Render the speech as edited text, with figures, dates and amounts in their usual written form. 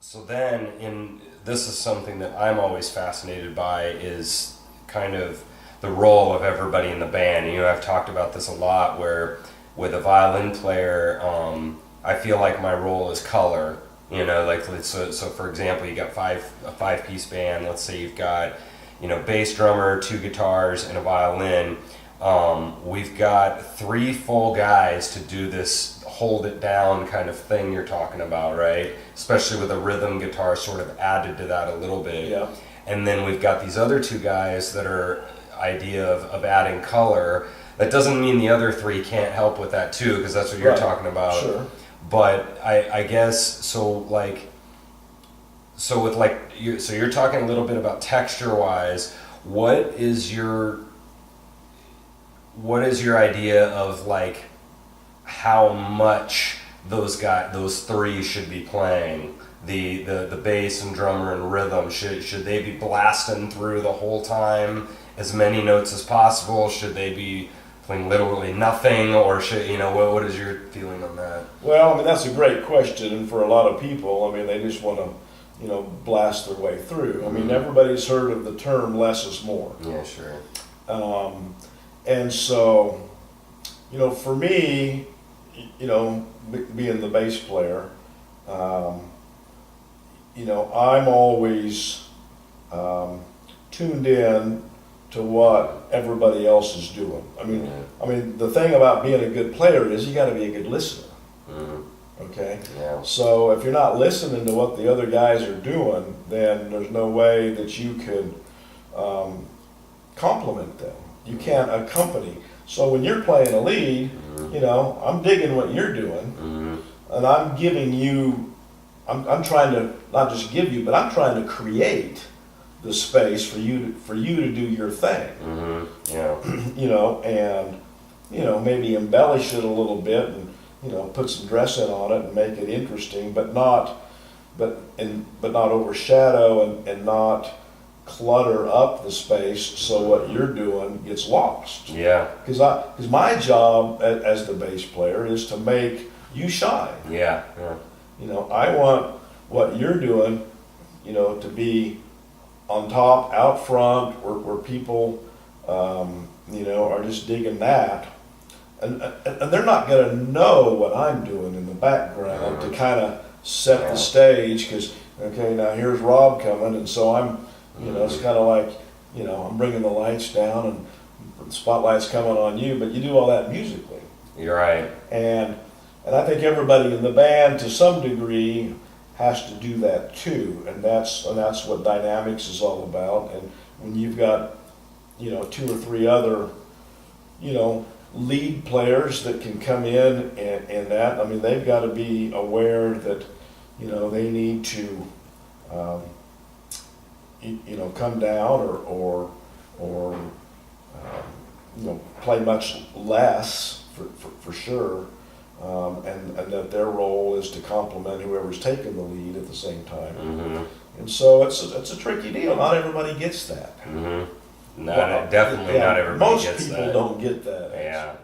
So then, this is something that I'm always fascinated by, is kind of the role of everybody in the band. You know, I've talked about this a lot, where with a violin player, I feel like my role is color. You know, like so for example, you got a 5-piece band. Let's say you've got, you know, bass drummer, 2 guitars, and a violin. We've got 3 full guys to do this hold it down kind of thing you're talking about, right? Especially with a rhythm guitar sort of added to that a little bit. Yeah. And then we've got these other 2 guys that are idea of adding color. That doesn't mean the other 3 can't help with that too, because that's what you're Right. talking about. Sure. But I guess so you're talking a little bit about texture wise. What is your idea of like how much those 3 should be playing? The bass and drummer and rhythm, should they be blasting through the whole time, as many notes as possible? Should they be playing literally nothing, or should, you know, what is your feeling on that? Well, I mean, that's a great question, and for a lot of people, I mean, they just want to, you know, blast their way through. I mean, everybody's heard of the term less is more. Yeah, sure. And so, you know, for me, you know, being the bass player, you know, I'm always tuned in to what everybody else is doing. I mean, the thing about being a good player is you got to be a good listener. Okay. Yeah. So if you're not listening to what the other guys are doing, then there's no way that you could complement them. You can't accompany. So when you're playing a lead, you know, I'm digging what you're doing, and I'm giving you. I'm trying to not just give you, but I'm trying to create the space for you to do your thing. Yeah. You know, and you know, maybe embellish it a little bit, and you know, put some dressing on it and make it interesting, but not overshadow and not clutter up the space so what you're doing gets lost. Yeah. Because my job as the bass player is to make you shine. Yeah. Yeah. You know, I want what you're doing, you know, to be on top, out front, where people, you know, are just digging that. And they're not going to know what I'm doing in the background to kind of set the stage, because, okay, now here's Rob coming, and so I'm, you know, it's kind of like, you know, I'm bringing the lights down and the spotlight's coming on you, but you do all that musically. You're right. And I think everybody in the band, to some degree, has to do that too, and that's what dynamics is all about. And when you've got, you know, 2 or 3 other, you know, lead players that can come in and that, I mean, they've got to be aware that, you know, they need to, you know, come down or you know, play much less for sure. And that their role is to complement whoever's taking the lead at the same time. And so it's a tricky deal. Not everybody gets that. Definitely not everybody gets that. Most people don't get that. Yeah.